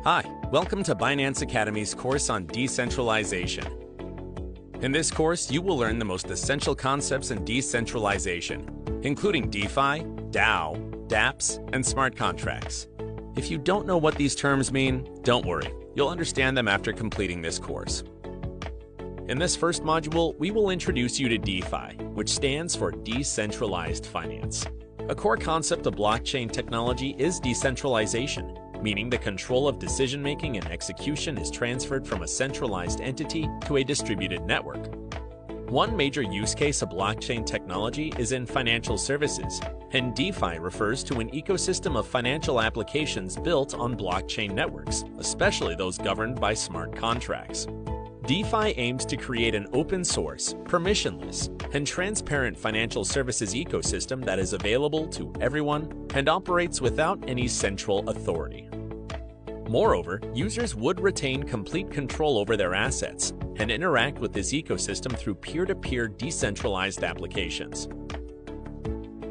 Hi, welcome to Binance Academy's course on decentralization. In this course, you will learn the most essential concepts in decentralization, including DeFi, DAO, dApps, and smart contracts. If you don't know what these terms mean, don't worry, you'll understand them after completing this course. In this first module, we will introduce you to DeFi, which stands for Decentralized Finance. A core concept of blockchain technology is decentralization, meaning the control of decision-making and execution is transferred from a centralized entity to a distributed network. One major use case of blockchain technology is in financial services, and DeFi refers to an ecosystem of financial applications built on blockchain networks, especially those governed by smart contracts. DeFi aims to create an open-source, permissionless, and transparent financial services ecosystem that is available to everyone and operates without any central authority. Moreover, users would retain complete control over their assets and interact with this ecosystem through peer-to-peer decentralized applications.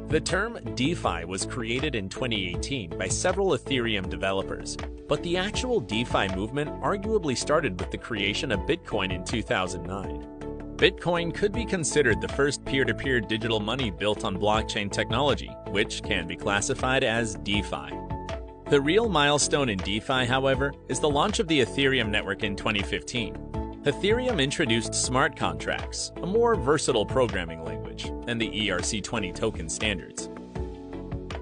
The term DeFi was created in 2018 by several Ethereum developers, but the actual DeFi movement arguably started with the creation of Bitcoin in 2009. Bitcoin could be considered the first peer-to-peer digital money built on blockchain technology, which can be classified as DeFi. The real milestone in DeFi, however, is the launch of the Ethereum network in 2015. Ethereum introduced smart contracts, a more versatile programming language, and the ERC20 token standards.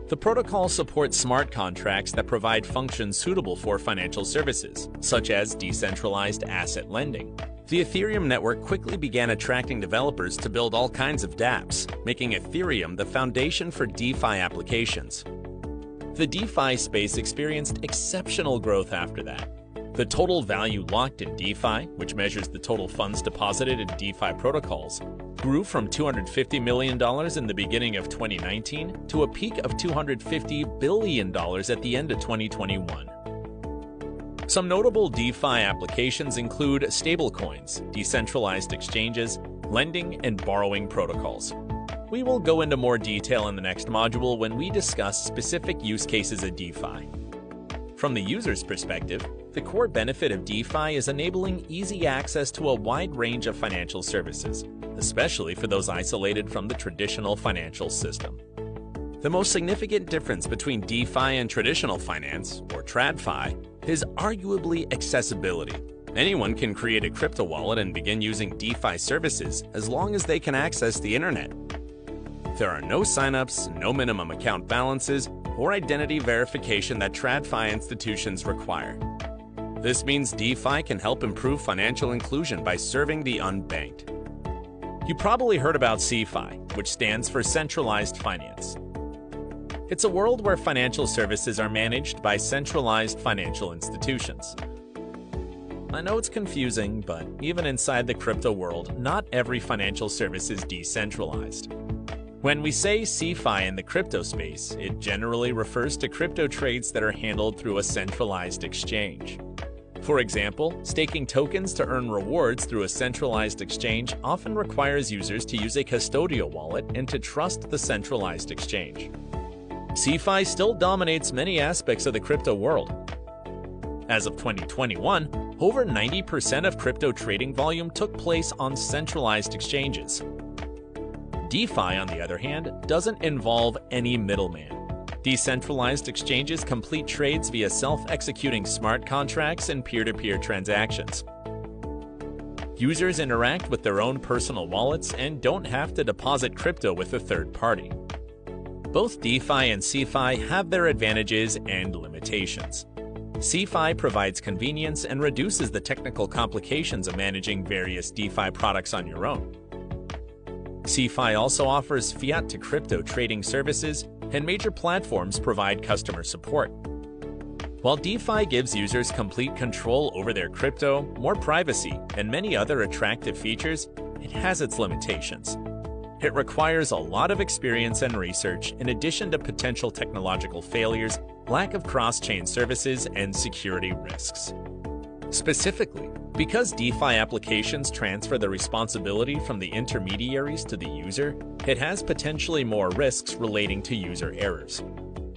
The protocol supports smart contracts that provide functions suitable for financial services, such as decentralized asset lending. The Ethereum network quickly began attracting developers to build all kinds of dApps, making Ethereum the foundation for DeFi applications. The DeFi space experienced exceptional growth after that. The total value locked in DeFi, which measures the total funds deposited in DeFi protocols, grew from $250 million in the beginning of 2019 to a peak of $250 billion at the end of 2021. Some notable DeFi applications include stablecoins, decentralized exchanges, lending, and borrowing protocols. We will go into more detail in the next module when we discuss specific use cases of DeFi. From the user's perspective, the core benefit of DeFi is enabling easy access to a wide range of financial services, especially for those isolated from the traditional financial system. The most significant difference between DeFi and traditional finance, or TradFi, is arguably accessibility. Anyone can create a crypto wallet and begin using DeFi services as long as they can access the internet. There are no signups, no minimum account balances, or identity verification that TradFi institutions require. This means DeFi can help improve financial inclusion by serving the unbanked. You probably heard about CeFi, which stands for Centralized Finance. It's a world where financial services are managed by centralized financial institutions. I know it's confusing, but even inside the crypto world, not every financial service is decentralized. When we say CeFi in the crypto space, it generally refers to crypto trades that are handled through a centralized exchange. For example, staking tokens to earn rewards through a centralized exchange often requires users to use a custodial wallet and to trust the centralized exchange. CeFi still dominates many aspects of the crypto world. As of 2021, over 90% of crypto trading volume took place on centralized exchanges. DeFi, on the other hand, doesn't involve any middleman. Decentralized exchanges complete trades via self-executing smart contracts and peer-to-peer transactions. Users interact with their own personal wallets and don't have to deposit crypto with a third party. Both DeFi and CeFi have their advantages and limitations. CeFi provides convenience and reduces the technical complications of managing various DeFi products on your own. CeFi also offers fiat-to-crypto trading services, and major platforms provide customer support. While DeFi gives users complete control over their crypto, more privacy, and many other attractive features, it has its limitations. It requires a lot of experience and research in addition to potential technological failures, lack of cross-chain services, and security risks. Specifically, because DeFi applications transfer the responsibility from the intermediaries to the user, it has potentially more risks relating to user errors.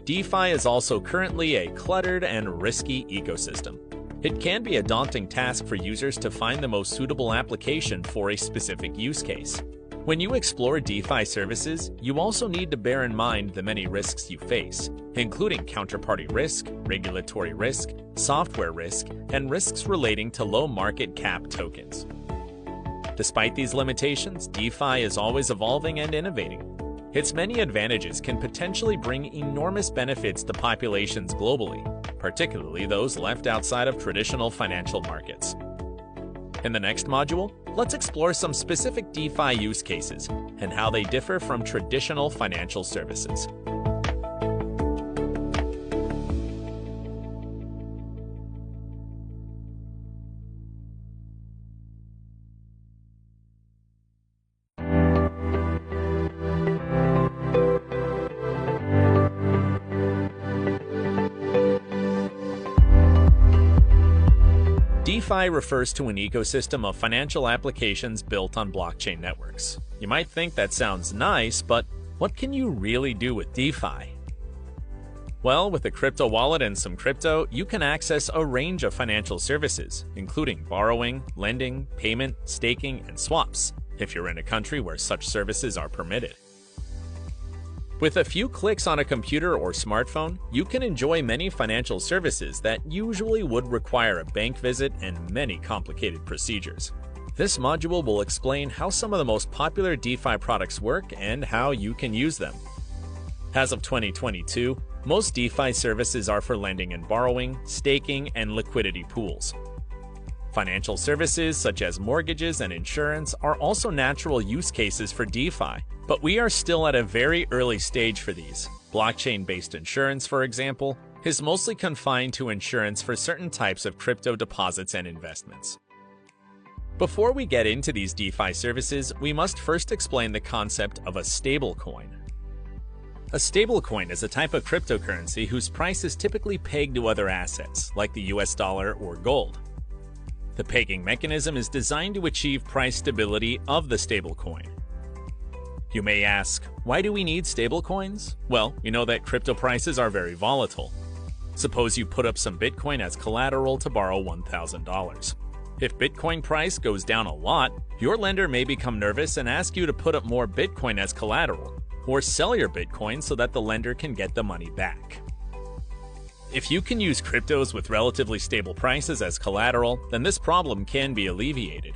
DeFi is also currently a cluttered and risky ecosystem. It can be a daunting task for users to find the most suitable application for a specific use case. When you explore DeFi services, you also need to bear in mind the many risks you face, including counterparty risk, regulatory risk, software risk, and risks relating to low market cap tokens. Despite these limitations, DeFi is always evolving and innovating. Its many advantages can potentially bring enormous benefits to populations globally, particularly those left outside of traditional financial markets. In the next module, let's explore some specific DeFi use cases and how they differ from traditional financial services. DeFi refers to an ecosystem of financial applications built on blockchain networks. You might think that sounds nice, but what can you really do with DeFi? Well, with a crypto wallet and some crypto, you can access a range of financial services, including borrowing, lending, payment, staking, and swaps, if you're in a country where such services are permitted. With a few clicks on a computer or smartphone, you can enjoy many financial services that usually would require a bank visit and many complicated procedures. This module will explain how some of the most popular DeFi products work and how you can use them. As of 2022, most DeFi services are for lending and borrowing, staking, and liquidity pools. Financial services such as mortgages and insurance are also natural use cases for DeFi, but we are still at a very early stage for these. Blockchain-based insurance, for example, is mostly confined to insurance for certain types of crypto deposits and investments. Before we get into these DeFi services, we must first explain the concept of a stablecoin. A stablecoin is a type of cryptocurrency whose price is typically pegged to other assets, like the US dollar or gold. The pegging mechanism is designed to achieve price stability of the stablecoin. You may ask, why do we need stablecoins? Well, you know that crypto prices are very volatile. Suppose you put up some Bitcoin as collateral to borrow $1,000. If Bitcoin price goes down a lot, your lender may become nervous and ask you to put up more Bitcoin as collateral, or sell your Bitcoin so that the lender can get the money back. If you can use cryptos with relatively stable prices as collateral, then this problem can be alleviated.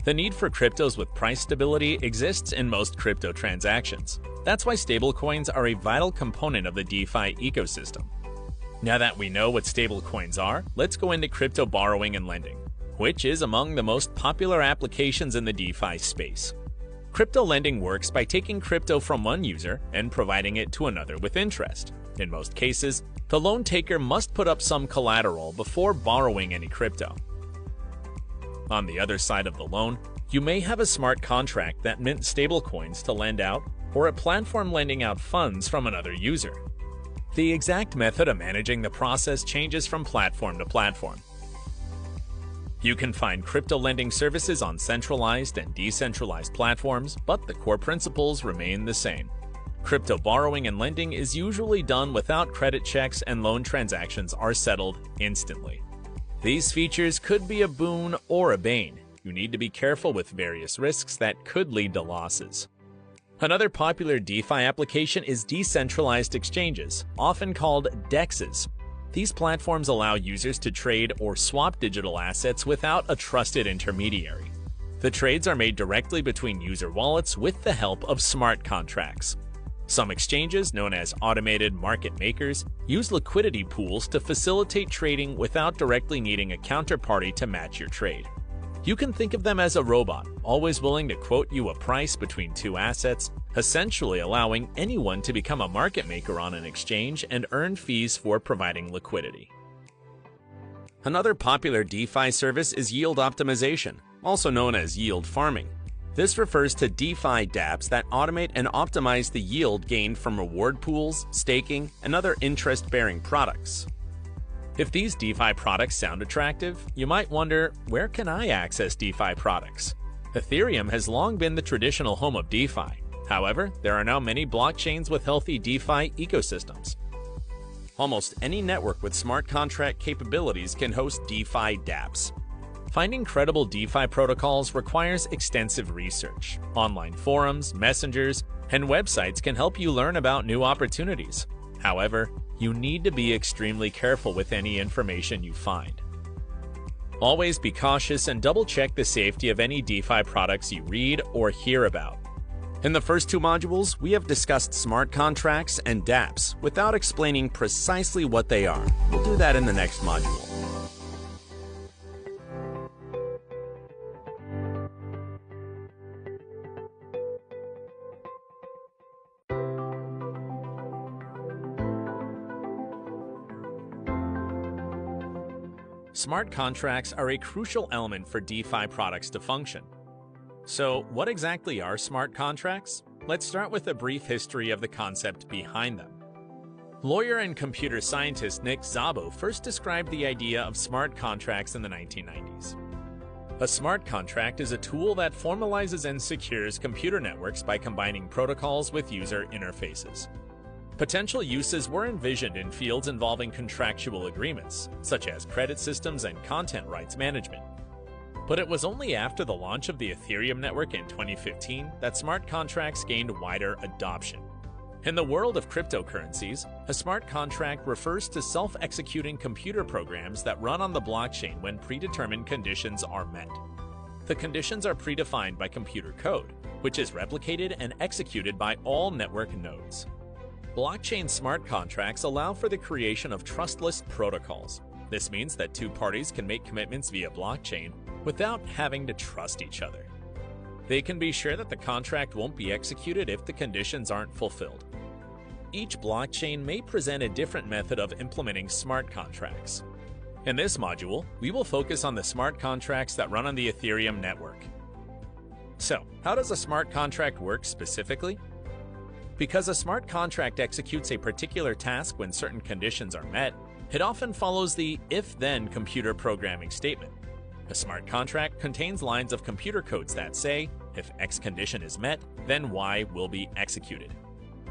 The need for cryptos with price stability exists in most crypto transactions. That's why stablecoins are a vital component of the DeFi ecosystem. Now that we know what stablecoins are, let's go into crypto borrowing and lending, which is among the most popular applications in the DeFi space. Crypto lending works by taking crypto from one user and providing it to another with interest. In most cases, the loan taker must put up some collateral before borrowing any crypto. On the other side of the loan, you may have a smart contract that mints stablecoins to lend out, or a platform lending out funds from another user. The exact method of managing the process changes from platform to platform. You can find crypto lending services on centralized and decentralized platforms, but the core principles remain the same. Crypto borrowing and lending is usually done without credit checks, and loan transactions are settled instantly. These features could be a boon or a bane. You need to be careful with various risks that could lead to losses. Another popular DeFi application is decentralized exchanges, often called DEXs. These platforms allow users to trade or swap digital assets without a trusted intermediary. The trades are made directly between user wallets with the help of smart contracts. Some exchanges, known as automated market makers, use liquidity pools to facilitate trading without directly needing a counterparty to match your trade. You can think of them as a robot, always willing to quote you a price between two assets, essentially allowing anyone to become a market maker on an exchange and earn fees for providing liquidity. Another popular DeFi service is yield optimization, also known as yield farming. This refers to DeFi dApps that automate and optimize the yield gained from reward pools, staking, and other interest-bearing products. If these DeFi products sound attractive, you might wonder, where can I access DeFi products? Ethereum has long been the traditional home of DeFi. However, there are now many blockchains with healthy DeFi ecosystems. Almost any network with smart contract capabilities can host DeFi dApps. Finding credible DeFi protocols requires extensive research. Online forums, messengers, and websites can help you learn about new opportunities. However, you need to be extremely careful with any information you find. Always be cautious and double-check the safety of any DeFi products you read or hear about. In the first two modules, we have discussed smart contracts and dApps without explaining precisely what they are. We'll do that in the next module. Smart contracts are a crucial element for DeFi products to function. So, what exactly are smart contracts? Let's start with a brief history of the concept behind them. Lawyer and computer scientist Nick Szabo first described the idea of smart contracts in the 1990s. A smart contract is a tool that formalizes and secures computer networks by combining protocols with user interfaces. Potential uses were envisioned in fields involving contractual agreements, such as credit systems and content rights management. But it was only after the launch of the Ethereum network in 2015 that smart contracts gained wider adoption. In the world of cryptocurrencies, a smart contract refers to self-executing computer programs that run on the blockchain when predetermined conditions are met. The conditions are predefined by computer code, which is replicated and executed by all network nodes. Blockchain smart contracts allow for the creation of trustless protocols. This means that two parties can make commitments via blockchain without having to trust each other. They can be sure that the contract won't be executed if the conditions aren't fulfilled. Each blockchain may present a different method of implementing smart contracts. In this module, we will focus on the smart contracts that run on the Ethereum network. So, how does a smart contract work specifically? Because a smart contract executes a particular task when certain conditions are met, it often follows the if-then computer programming statement. A smart contract contains lines of computer codes that say, if X condition is met, then Y will be executed.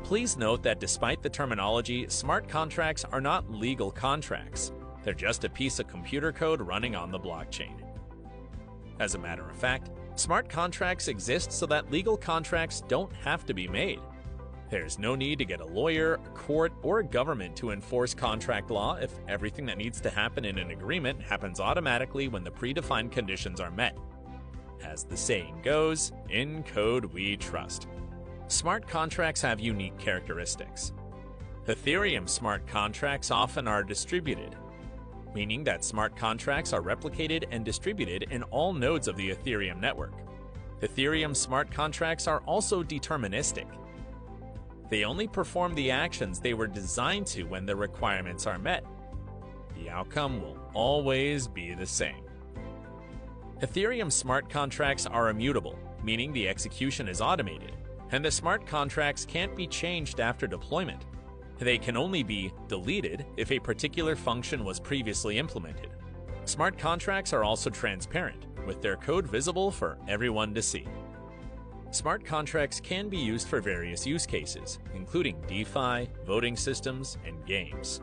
Please note that despite the terminology, smart contracts are not legal contracts. They're just a piece of computer code running on the blockchain. As a matter of fact, smart contracts exist so that legal contracts don't have to be made. There's no need to get a lawyer, a court, or a government to enforce contract law if everything that needs to happen in an agreement happens automatically when the predefined conditions are met. As the saying goes, in code we trust. Smart contracts have unique characteristics. Ethereum smart contracts often are distributed, meaning that smart contracts are replicated and distributed in all nodes of the Ethereum network. Ethereum smart contracts are also deterministic. They only perform the actions they were designed to when the requirements are met. The outcome will always be the same. Ethereum smart contracts are immutable, meaning the execution is automated, and the smart contracts can't be changed after deployment. They can only be deleted if a particular function was previously implemented. Smart contracts are also transparent, with their code visible for everyone to see. Smart contracts can be used for various use cases, including DeFi, voting systems, and games.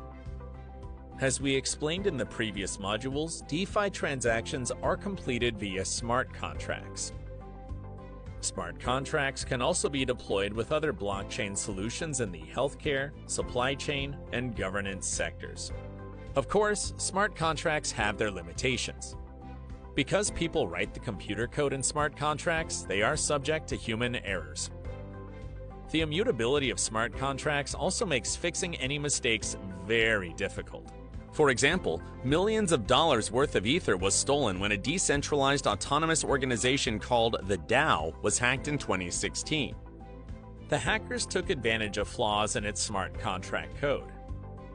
As we explained in the previous modules, DeFi transactions are completed via smart contracts. Smart contracts can also be deployed with other blockchain solutions in the healthcare, supply chain, and governance sectors. Of course, smart contracts have their limitations. Because people write the computer code in smart contracts, they are subject to human errors. The immutability of smart contracts also makes fixing any mistakes very difficult. For example, millions of dollars worth of Ether was stolen when a decentralized autonomous organization called the DAO was hacked in 2016. The hackers took advantage of flaws in its smart contract code.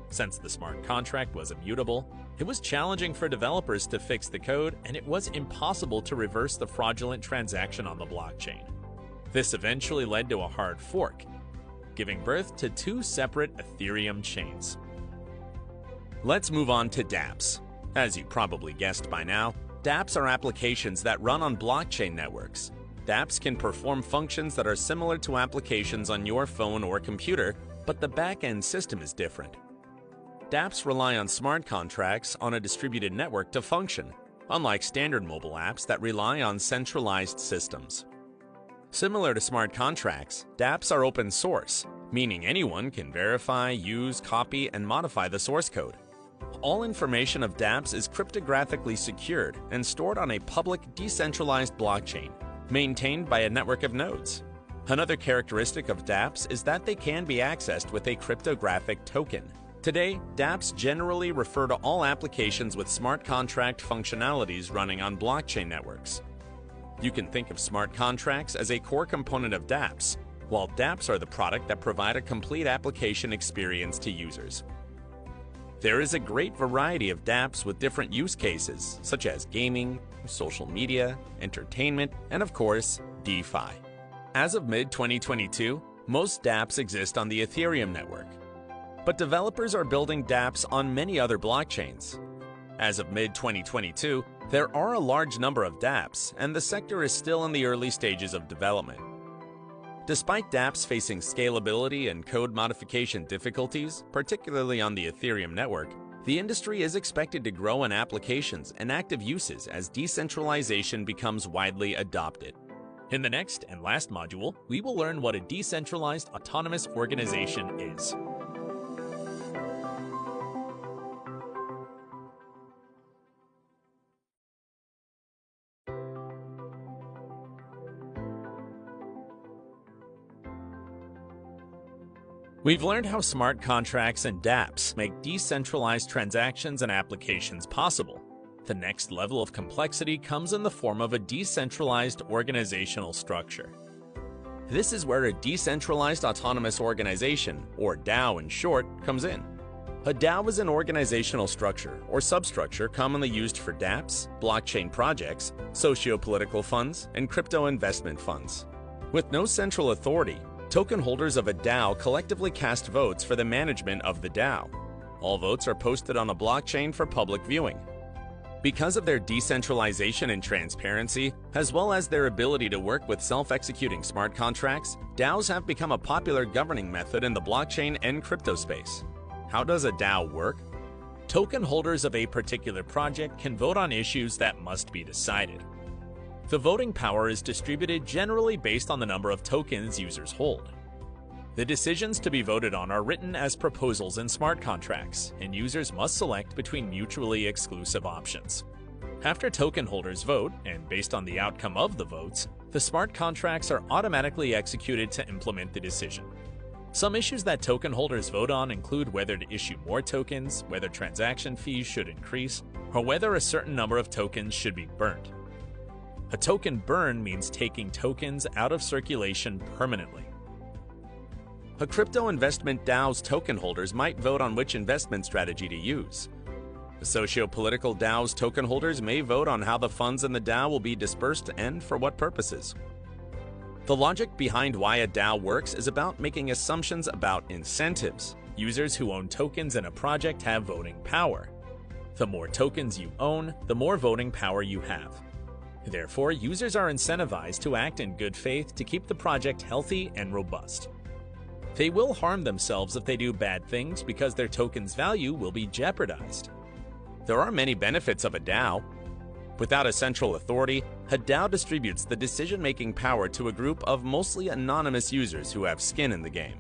Since the smart contract was immutable, it was challenging for developers to fix the code, and it was impossible to reverse the fraudulent transaction on the blockchain. This eventually led to a hard fork, giving birth to two separate Ethereum chains. Let's move on to dApps. As you probably guessed by now, dApps are applications that run on blockchain networks. dApps can perform functions that are similar to applications on your phone or computer, but the back-end system is different. dApps rely on smart contracts on a distributed network to function, unlike standard mobile apps that rely on centralized systems. Similar to smart contracts, dApps are open source, meaning anyone can verify, use, copy, and modify the source code. All information of dApps is cryptographically secured and stored on a public, decentralized blockchain, maintained by a network of nodes. Another characteristic of dApps is that they can be accessed with a cryptographic token. Today, dApps generally refer to all applications with smart contract functionalities running on blockchain networks. You can think of smart contracts as a core component of dApps, while dApps are the product that provide a complete application experience to users. There is a great variety of dApps with different use cases, such as gaming, social media, entertainment, and of course, DeFi. As of mid-2022, most dApps exist on the Ethereum network, but developers are building dApps on many other blockchains. As of mid-2022, there are a large number of dApps, and the sector is still in the early stages of development. Despite dApps facing scalability and code modification difficulties, particularly on the Ethereum network, the industry is expected to grow in applications and active uses as decentralization becomes widely adopted. In the next and last module, we will learn what a decentralized autonomous organization is. We've learned how smart contracts and dApps make decentralized transactions and applications possible. The next level of complexity comes in the form of a decentralized organizational structure. This is where a decentralized autonomous organization, or DAO in short, comes in. A DAO is an organizational structure or substructure commonly used for dApps, blockchain projects, socio-political funds, and crypto investment funds. With no central authority, token holders of a DAO collectively cast votes for the management of the DAO. All votes are posted on a blockchain for public viewing. Because of their decentralization and transparency, as well as their ability to work with self-executing smart contracts, DAOs have become a popular governing method in the blockchain and crypto space. How does a DAO work? Token holders of a particular project can vote on issues that must be decided. The voting power is distributed generally based on the number of tokens users hold. The decisions to be voted on are written as proposals in smart contracts, and users must select between mutually exclusive options. After token holders vote, and based on the outcome of the votes, the smart contracts are automatically executed to implement the decision. Some issues that token holders vote on include whether to issue more tokens, whether transaction fees should increase, or whether a certain number of tokens should be burnt. A token burn means taking tokens out of circulation permanently. A crypto investment DAO's token holders might vote on which investment strategy to use. The socio-political DAO's token holders may vote on how the funds in the DAO will be dispersed and for what purposes. The logic behind why a DAO works is about making assumptions about incentives. Users who own tokens in a project have voting power. The more tokens you own, the more voting power you have. Therefore, users are incentivized to act in good faith to keep the project healthy and robust. They will harm themselves if they do bad things because their token's value will be jeopardized. There are many benefits of a DAO. Without a central authority, a DAO distributes the decision-making power to a group of mostly anonymous users who have skin in the game.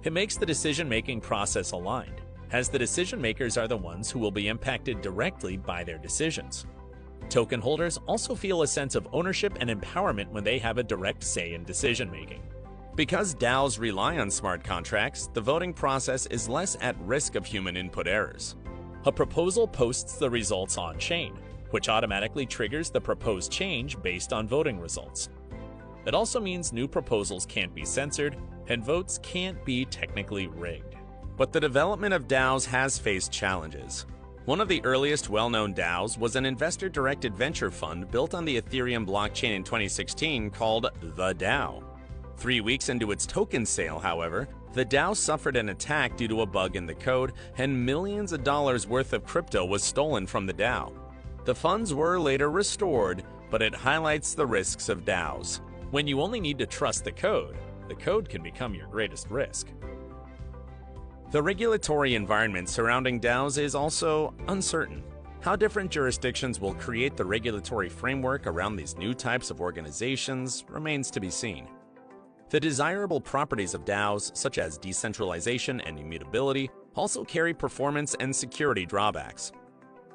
It makes the decision-making process aligned, as the decision-makers are the ones who will be impacted directly by their decisions. Token holders also feel a sense of ownership and empowerment when they have a direct say in decision-making. Because DAOs rely on smart contracts, the voting process is less at risk of human input errors. A proposal posts the results on-chain, which automatically triggers the proposed change based on voting results. It also means new proposals can't be censored, and votes can't be technically rigged. But the development of DAOs has faced challenges. One of the earliest well-known DAOs was an investor-directed venture fund built on the Ethereum blockchain in 2016 called the DAO. 3 weeks into its token sale, however, the DAO suffered an attack due to a bug in the code, and millions of dollars worth of crypto was stolen from the DAO. The funds were later restored, but it highlights the risks of DAOs. When you only need to trust the code can become your greatest risk. The regulatory environment surrounding DAOs is also uncertain. How different jurisdictions will create the regulatory framework around these new types of organizations remains to be seen. The desirable properties of DAOs, such as decentralization and immutability, also carry performance and security drawbacks.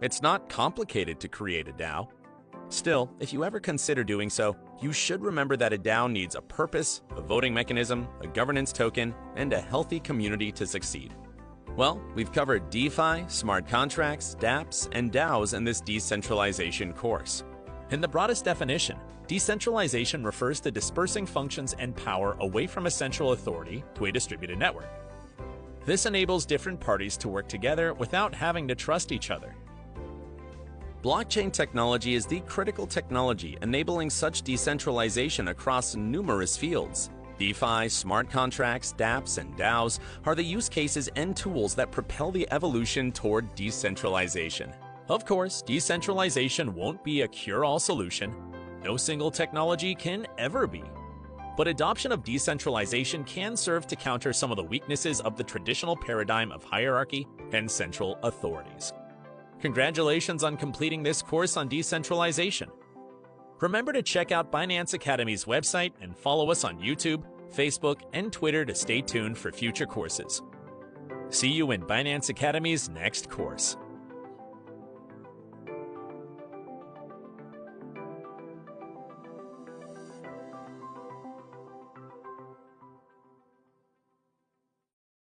It's not complicated to create a DAO. Still, if you ever consider doing so, you should remember that a DAO needs a purpose, a voting mechanism, a governance token, and a healthy community to succeed. Well, we've covered DeFi, smart contracts, dApps, and DAOs in this decentralization course. In the broadest definition, decentralization refers to dispersing functions and power away from a central authority to a distributed network. This enables different parties to work together without having to trust each other. Blockchain technology is the critical technology enabling such decentralization across numerous fields. DeFi, smart contracts, dApps, and DAOs are the use cases and tools that propel the evolution toward decentralization. Of course, decentralization won't be a cure-all solution. No single technology can ever be. But adoption of decentralization can serve to counter some of the weaknesses of the traditional paradigm of hierarchy and central authorities. Congratulations on completing this course on decentralization. Remember to check out Binance Academy's website and follow us on YouTube, Facebook, and Twitter to stay tuned for future courses. See you in Binance Academy's next course.